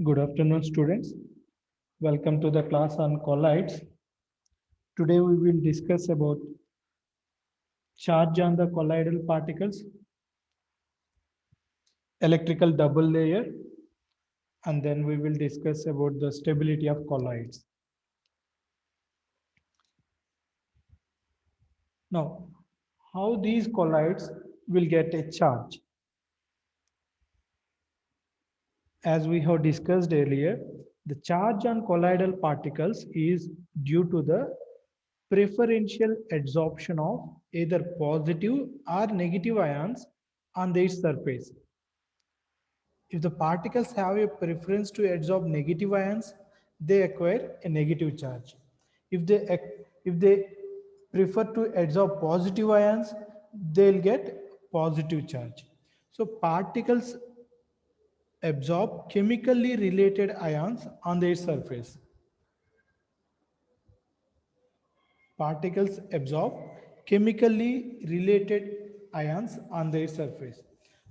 Good afternoon, students. Welcome to the class on colloids. Today we will discuss about charge on the colloidal particles, electrical double layer, and then we will discuss about the stability of colloids. Now, how these colloids will get a charge? As we have discussed earlier, the charge on colloidal particles is due to the preferential adsorption of either positive or negative ions on their surface. If the particles have a preference to adsorb negative ions, they acquire a negative charge. If they prefer to adsorb positive ions, they'll get positive charge. So particles absorb chemically related ions on their surface. Particles absorb chemically related ions on their surface.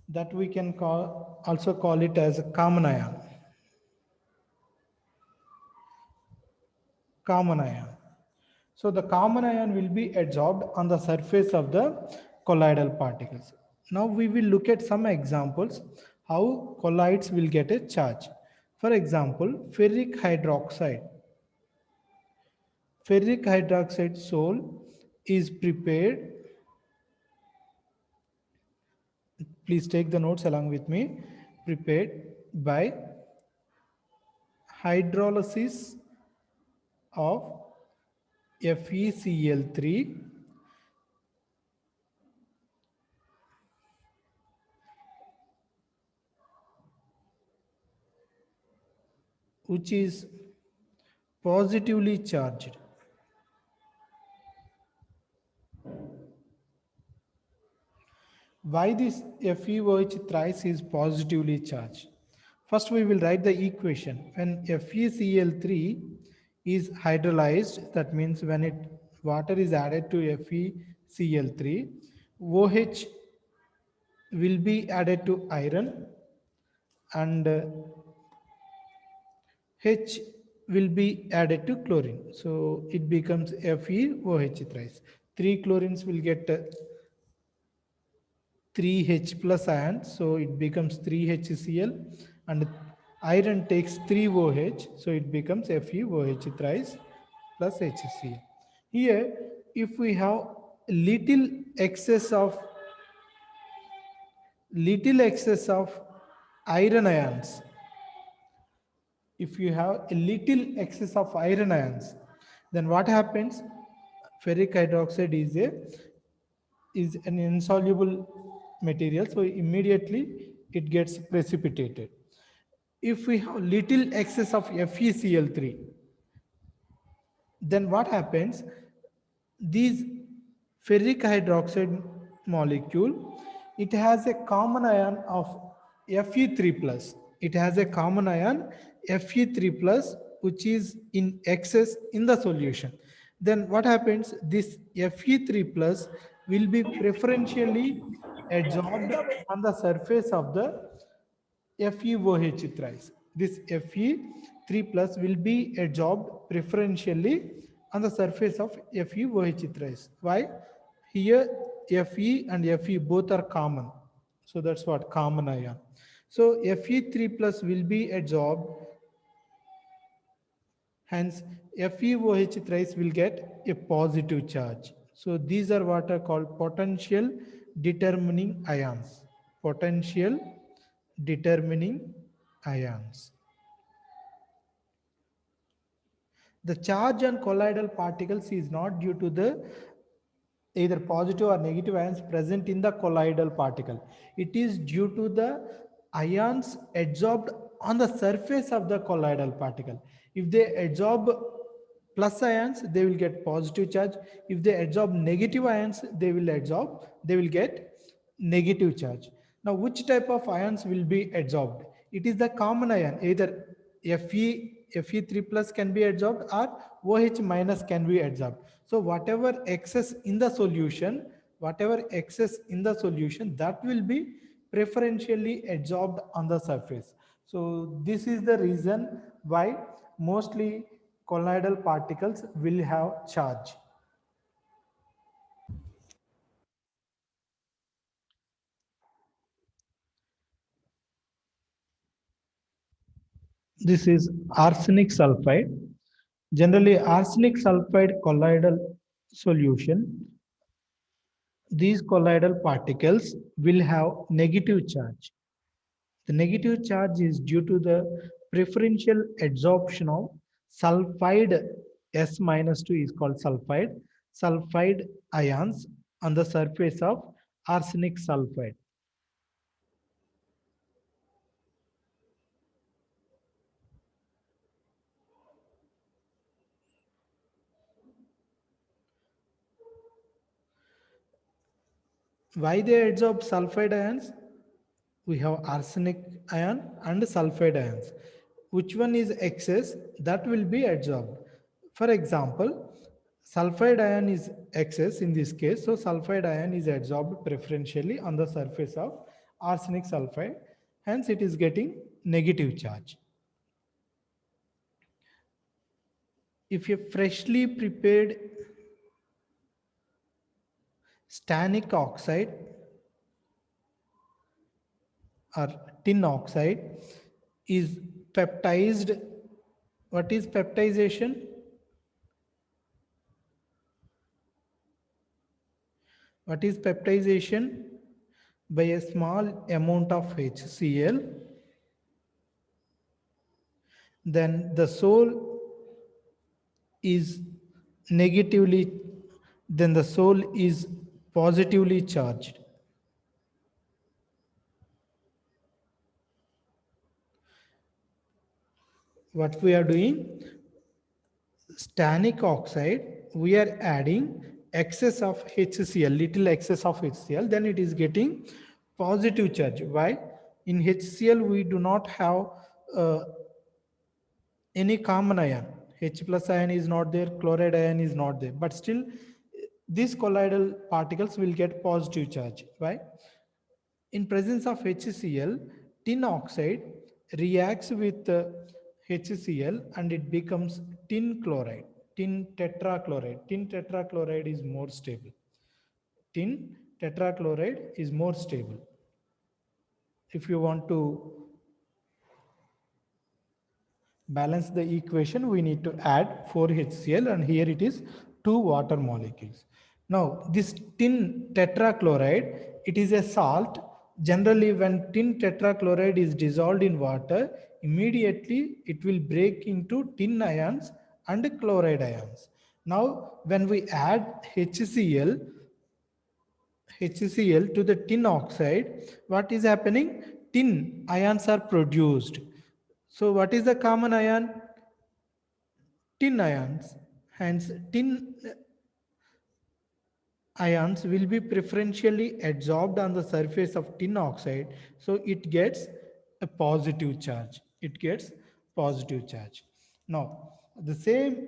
That we can also call it as a common ion. Common ion. So the common ion will be adsorbed on the surface of the colloidal particles. Now we will look at some examples how colloids will get a charge. For example, ferric hydroxide. Ferric hydroxide sol is prepared. Please take the notes along with me. Prepared by hydrolysis of FeCl3 which is positively charged. Why this FeOH thrice is positively charged? First, we will write the equation. When FeCl3 is hydrolyzed, that means when water is added to FeCl3, OH will be added to iron and H will be added to chlorine. So it becomes FeOH thrice. Three chlorines will get 3H plus ion, so it becomes 3HCl, and iron takes 3OH, so it becomes FeOH thrice plus HCl. Here, if we have little excess of iron ions, if you have a little excess of iron ions, then what happens? Ferric hydroxide is an insoluble material, so immediately it gets precipitated. If we have little excess of FeCl3, then what happens? These ferric hydroxide molecule, it has a common ion of Fe3 plus. It has a common ion Fe3 plus, which is in excess in the solution. Then what happens? This Fe3 plus will be preferentially adsorbed on the surface of the FeOH thrice. This Fe3 plus will be adsorbed preferentially on the surface of FeOH thrice. Why? Here Fe and Fe both are common. So that's what common ion. So Fe3 plus will be adsorbed. Hence FeOH thrice will get a positive charge. So these are what are called potential determining ions. Potential determining ions. The charge on colloidal particles is not due to the either positive or negative ions present in the colloidal particle. It is due to the ions adsorbed on the surface of the colloidal particle. If they adsorb plus ions, they will get positive charge. If they adsorb negative ions, they will get negative charge. Now, which type of ions will be adsorbed? It is the common ion, either Fe3 plus can be adsorbed or OH minus can be adsorbed. So whatever excess in the solution, that will be preferentially adsorbed on the surface. So this is the reason why mostly colloidal particles will have charge. This is arsenic sulfide. Generally, arsenic sulfide colloidal solution, these colloidal particles will have negative charge. The negative charge is due to the preferential adsorption of sulfide. S minus 2 is called sulfide ions on the surface of arsenic sulfide. Why they adsorb sulfide ions? We have arsenic ion and sulfide ions. Which one is excess? That will be adsorbed. For example, sulfide ion is excess in this case, so sulfide ion is adsorbed preferentially on the surface of arsenic sulfide, hence it is getting negative charge. If a freshly prepared stannic oxide or tin oxide is peptized, what is peptization? What is peptization? By a small amount of HCl, then the soul is negatively, then the soul is positively charged. What we are doing? Stannic oxide, we are adding excess of HCl, little excess of HCl, then it is getting positive charge. Why? In HCl, we do not have uh, any common ion. H plus ion is not there, chloride ion is not there, but still these colloidal particles will get positive charge. Why? In presence of HCl, tin oxide reacts with HCl and it becomes tin chloride, tin tetrachloride. Tin tetrachloride is more stable. Tin tetrachloride is more stable. If you want to balance the equation, we need to add 4HCl and here it is 2 water molecules. Now this tin tetrachloride, it is a salt. Generally when tin tetrachloride is dissolved in water, immediately it will break into tin ions and chloride ions. Now when we add HCl to the tin oxide, what is happening? Tin ions are produced. So what is the common ion? Tin ions. Hence, tin ions will be preferentially adsorbed on the surface of tin oxide. So it gets a positive charge. It gets positive charge. Now, the same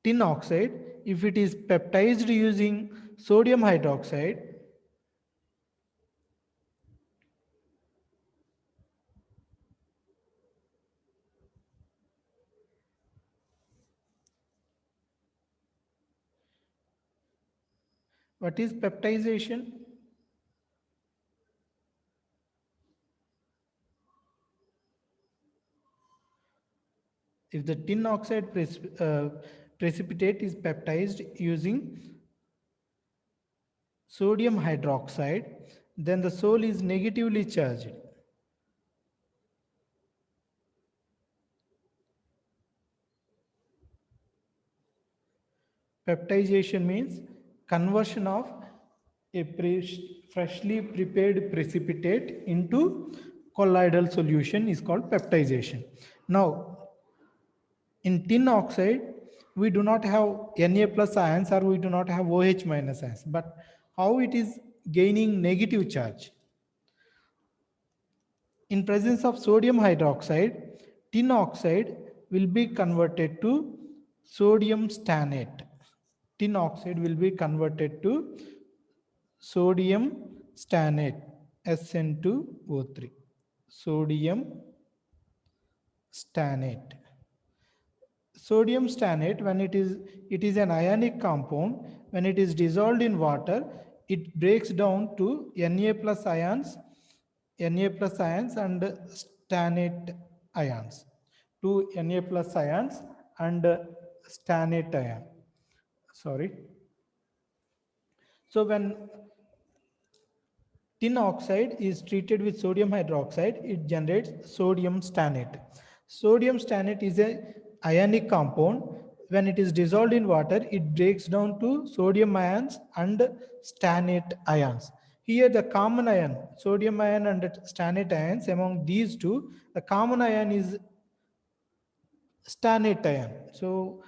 tin oxide, if it is peptized using sodium hydroxide, what is peptization? If the tin oxide precipitate is peptized using sodium hydroxide, then the soul is negatively charged. Peptization means conversion of a freshly prepared precipitate into colloidal solution is called peptization. Now, in tin oxide, we do not have Na plus ions or we do not have OH minus ions. But how it is gaining negative charge? In presence of sodium hydroxide, tin oxide will be converted to sodium stannate. Tin oxide will be converted to sodium stannate, SN2O3. sodium stannate. Sodium stannate, when it is an ionic compound. When it is dissolved in water, it breaks down to Na plus ions, Na plus ions and stannate ions, to Na plus ions and stannate ion. Sorry. So when tin oxide is treated with sodium hydroxide, it generates sodium stannate. Sodium stannate is a ionic compound. When it is dissolved in water, it breaks down to sodium ions and stannate ions. Here the common ion, sodium ion and stannate ions, among these two, the common ion is stannate ion. So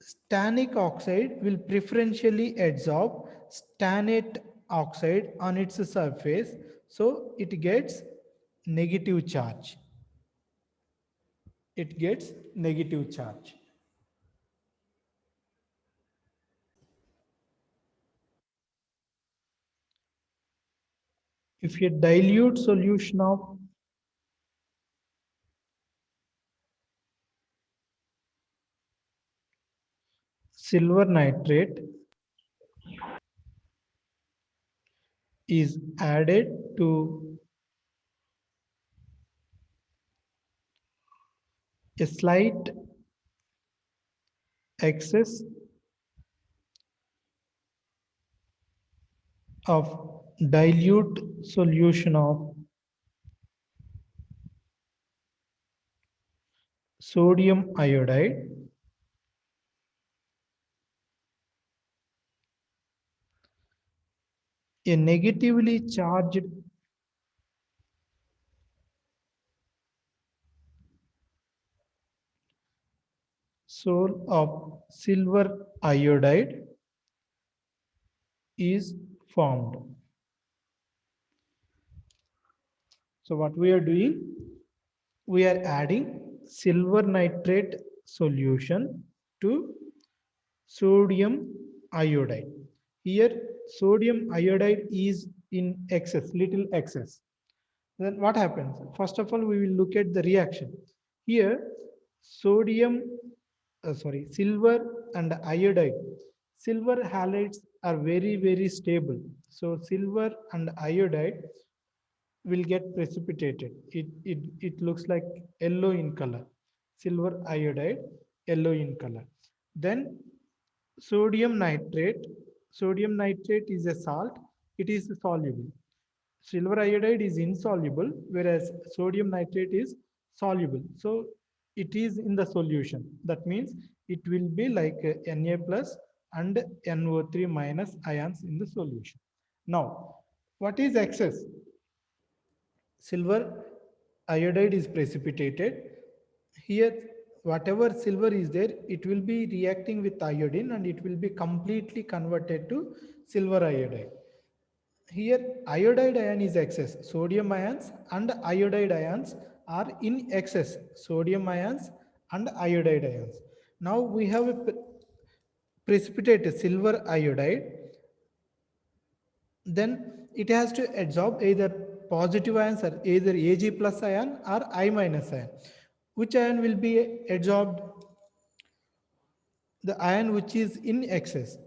stannic oxide will preferentially adsorb stannate oxide on its surface, so it gets negative charge. It gets negative charge. If a dilute solution of silver nitrate is added to a slight excess of dilute solution of sodium iodide, a negatively charged soul of silver iodide is formed. So what we are doing, we are adding silver nitrate solution to sodium iodide. Here sodium iodide is in excess, little excess. Then what happens? First of all, we will look at the reaction. Here sodium, silver and iodide. Silver halides are very stable. So silver and iodide will get precipitated. It looks like yellow in color. Silver iodide, yellow in color. Then sodium nitrate. Sodium nitrate is a salt. It is soluble. Silver iodide is insoluble, whereas sodium nitrate is soluble. So it is in the solution. That means it will be like Na plus and NO3 minus ions in the solution. Now, what is excess? Silver iodide is precipitated. Here whatever silver is there, it will be reacting with iodine and it will be completely converted to silver iodide. Here iodide ion is excess, sodium ions and iodide ions are in excess, sodium ions and iodide ions. Now we have a precipitate silver iodide, then it has to absorb either positive ions or either Ag plus ion or I minus ion. Which ion will be absorbed? The ion which is in excess.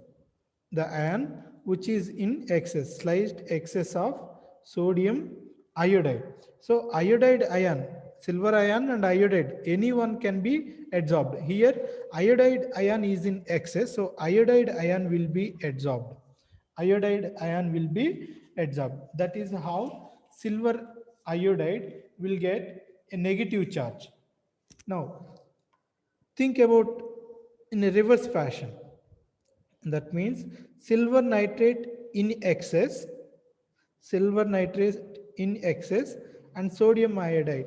The ion which is in excess, slight excess of sodium iodide. So iodide ion, silver ion and iodide, any one can be absorbed. Here iodide ion is in excess, so iodide ion will be absorbed. Iodide ion will be absorbed. That is how silver iodide will get a negative charge. Now think about in a reverse fashion. That means silver nitrate in excess, silver nitrate in excess and sodium iodide.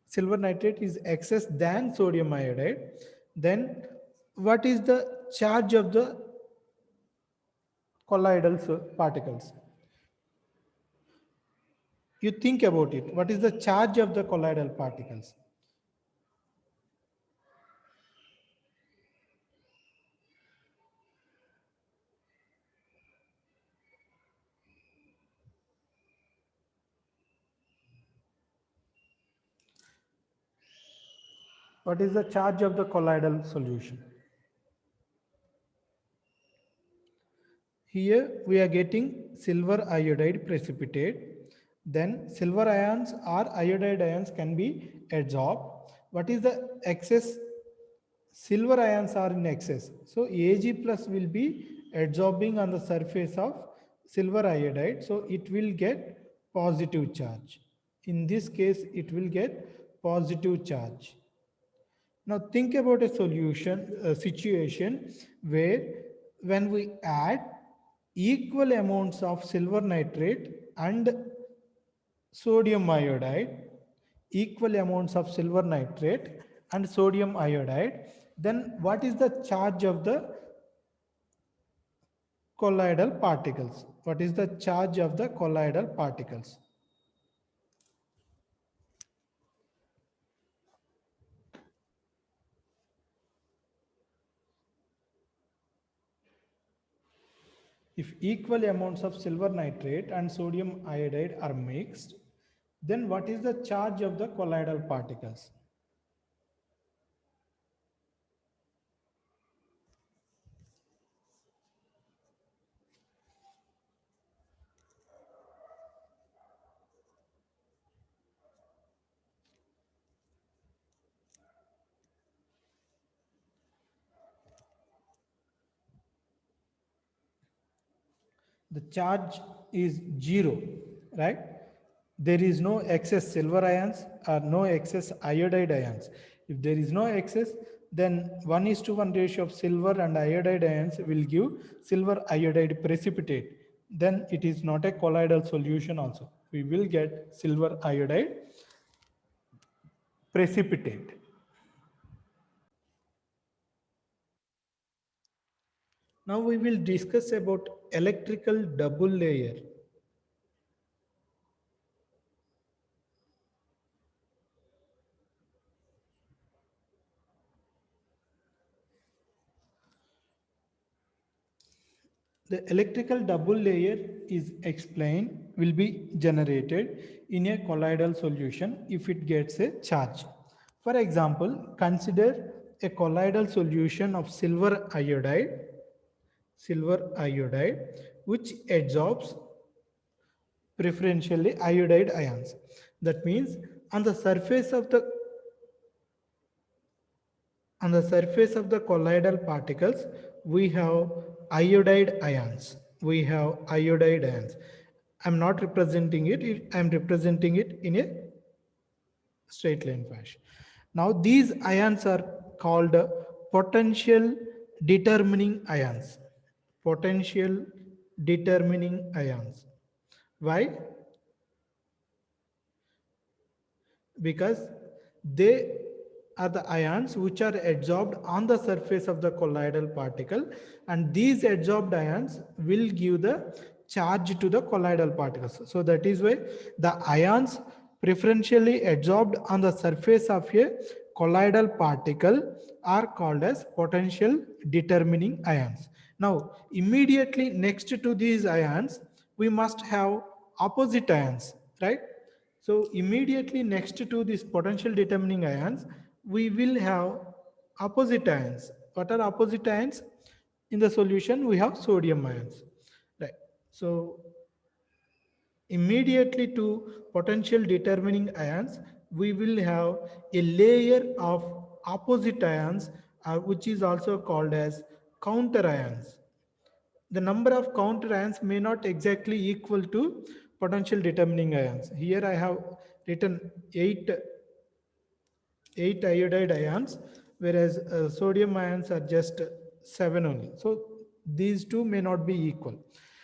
Silver nitrate is excess than sodium iodide. Then what is the charge of the colloidal particles? You think about it. What is the charge of the colloidal particles? What is the charge of the colloidal solution? Here we are getting silver iodide precipitate. Then silver ions or iodide ions can be adsorbed. What is the excess? Silver ions are in excess. So Ag plus will be adsorbing on the surface of silver iodide. So it will get positive charge. In this case, it will get positive charge. Now think about a situation where when we add equal amounts of silver nitrate and sodium iodide, equal amounts of silver nitrate and sodium iodide, then what is the charge of the colloidal particles? What is the charge of the colloidal particles? If equal amounts of silver nitrate and sodium iodide are mixed, then what is the charge of the colloidal particles? The charge is zero, right? There is no excess silver ions or no excess iodide ions. If there is no excess, then 1 is to 1 ratio of silver and iodide ions will give silver iodide precipitate. Then it is not a colloidal solution also. We will get silver iodide precipitate. Now we will discuss about electrical double layer. The electrical double layer is explained will be generated in a colloidal solution if it gets a charge. For example, consider a colloidal solution of silver iodide, which adsorbs preferentially iodide ions. That means on the surface of the colloidal particles, we have iodide ions. I'm not representing it, I'm representing it in a straight line fashion. Now these ions are called potential determining ions. Potential determining ions. Why? Because they are the ions which are adsorbed on the surface of the colloidal particle, and these adsorbed ions will give the charge to the colloidal particles. So that is why the ions preferentially adsorbed on the surface of a colloidal particle are called as potential determining ions. Now immediately next to these ions we must have opposite ions, right? So immediately next to this potential determining ions, we will have opposite ions. What are opposite ions? In the solution, we have sodium ions. Right. So immediately to potential determining ions, we will have a layer of opposite ions, which is also called as counter ions. The number of counter ions may not exactly equal to potential determining ions. Here I have written eight iodide ions, whereas sodium ions are just 7 only. So these two may not be equal.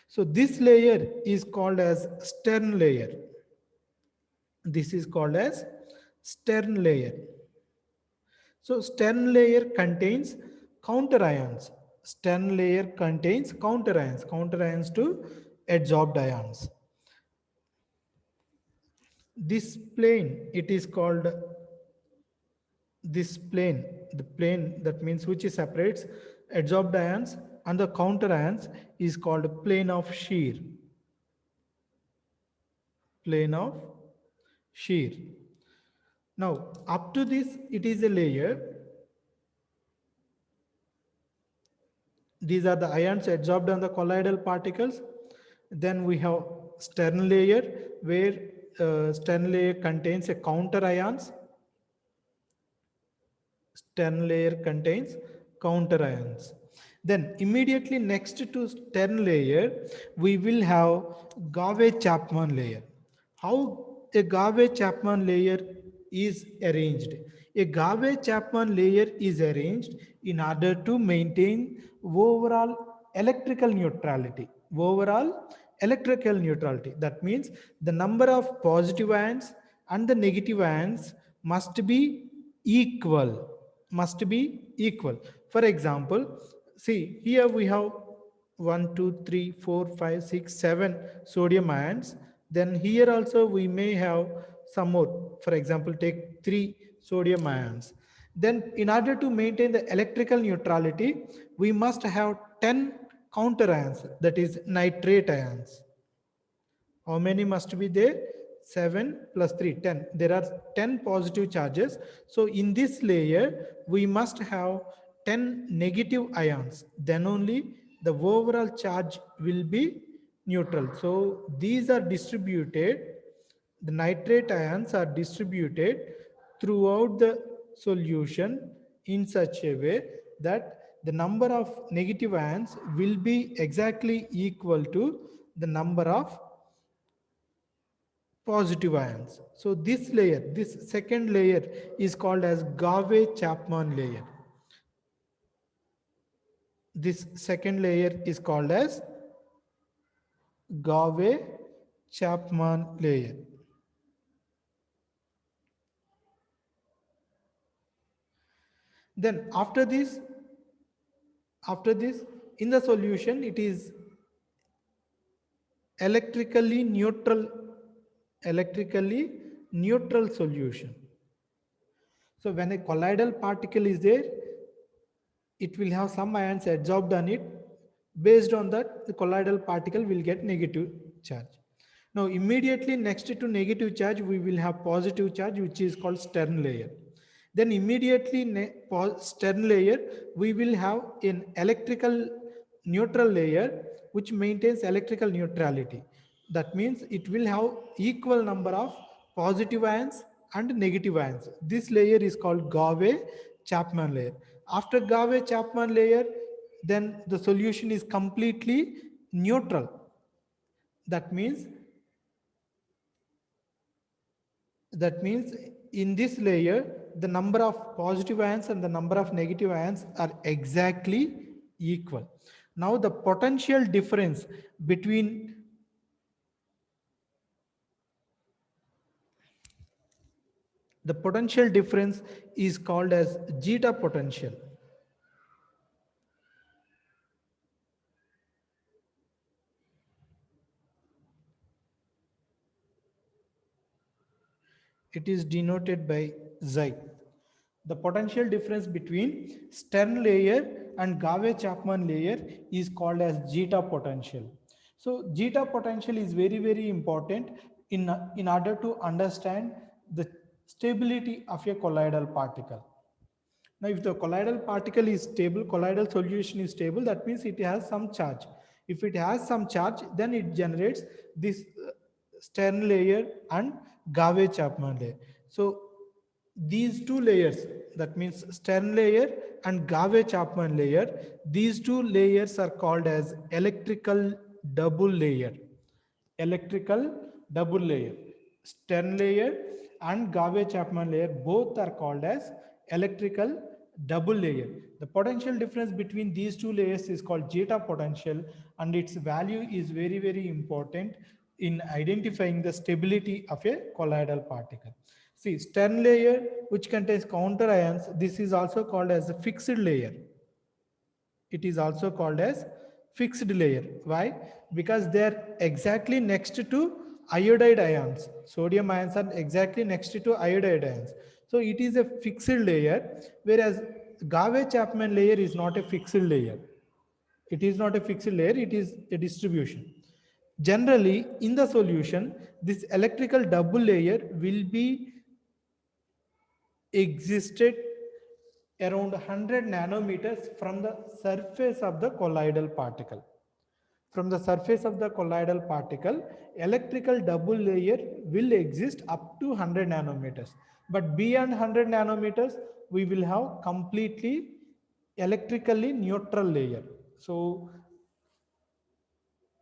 So this layer is called as Stern layer. This is called as Stern layer. So Stern layer contains counter ions. Stern layer contains counter ions to adsorbed ions. This plane, it is called this plane, the plane that means which separates adsorbed ions and the counter ions is called plane of shear. Plane of shear. Now, up to this, it is a layer. These are the ions adsorbed on the colloidal particles. Then we have Stern layer, where Stern layer contains a counter ions. Stern layer contains counter ions. Then immediately next to Stern layer, we will have Gave-Chapman layer. How a Gave-Chapman layer is arranged? A Gave-Chapman layer is arranged in order to maintain overall electrical neutrality. Overall electrical neutrality. That means the number of positive ions and the negative ions must be equal. Must be equal. For example, see here we have 1, 2, 3, 4, 5, 6, 7 sodium ions. Then here also we may have some more. For example, take 3 sodium ions. Then in order to maintain the electrical neutrality, we must have 10 counter ions, that is nitrate ions. How many must be there? 7 plus 3, 10. There are 10 positive charges. So in this layer, we must have 10 negative ions. Then only the overall charge will be neutral. So these are distributed, the nitrate ions are distributed throughout the solution in such a way that the number of negative ions will be exactly equal to the number of positive ions. So this layer, this second layer is called as Gave-Chapman layer. This second layer is called as Gave-Chapman layer. Then after this in the solution, it is electrically neutral solution. So when a colloidal particle is there, it will have some ions adsorbed on it. Based on that, the colloidal particle will get negative charge. Now immediately next to negative charge, we will have positive charge, which is called Stern layer. Then immediately Stern layer, we will have an electrical neutral layer which maintains electrical neutrality. That means it will have equal number of positive ions and negative ions. This layer is called Gave-Chapman layer. After Gave-Chapman layer, then the solution is completely neutral. That means in this layer, the number of positive ions and the number of negative ions are exactly equal. Now the potential difference between is called as zeta potential. It is denoted by Xi. The potential difference between Stern layer and Gave-Chapman layer is called as zeta potential. So zeta potential is very, very important in order to understand the stability of a colloidal particle. Now, if the colloidal particle is stable, colloidal solution is stable, that means it has some charge. If it has some charge, then it generates this Stern layer and Gave-Chapman layer. So these two layers, that means Stern layer and Gave-Chapman layer, these two layers are called as electrical double layer. Electrical double layer. Stern layer and Gave-Chapman layer both are called as electrical double layer. The potential difference between these two layers is called zeta potential, and its value is very, very important in identifying the stability of a colloidal particle. See, Stern layer, which contains counter ions, this is also called as a fixed layer. It is also called as fixed layer. Why? Because they are exactly next to iodide ions. Sodium ions are exactly next to iodide ions. So it is a fixed layer, whereas Gave-Chapman layer is not a fixed layer. It is not a fixed layer, it is a distribution. Generally, in the solution, this electrical double layer will be existed around 100 nanometers from the surface of the colloidal particle. From the surface of the colloidal particle, electrical double layer will exist up to 100 nanometers. But beyond 100 nanometers, we will have completely electrically neutral layer. So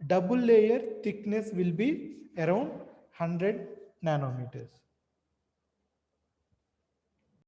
double layer thickness will be around 100 nanometers.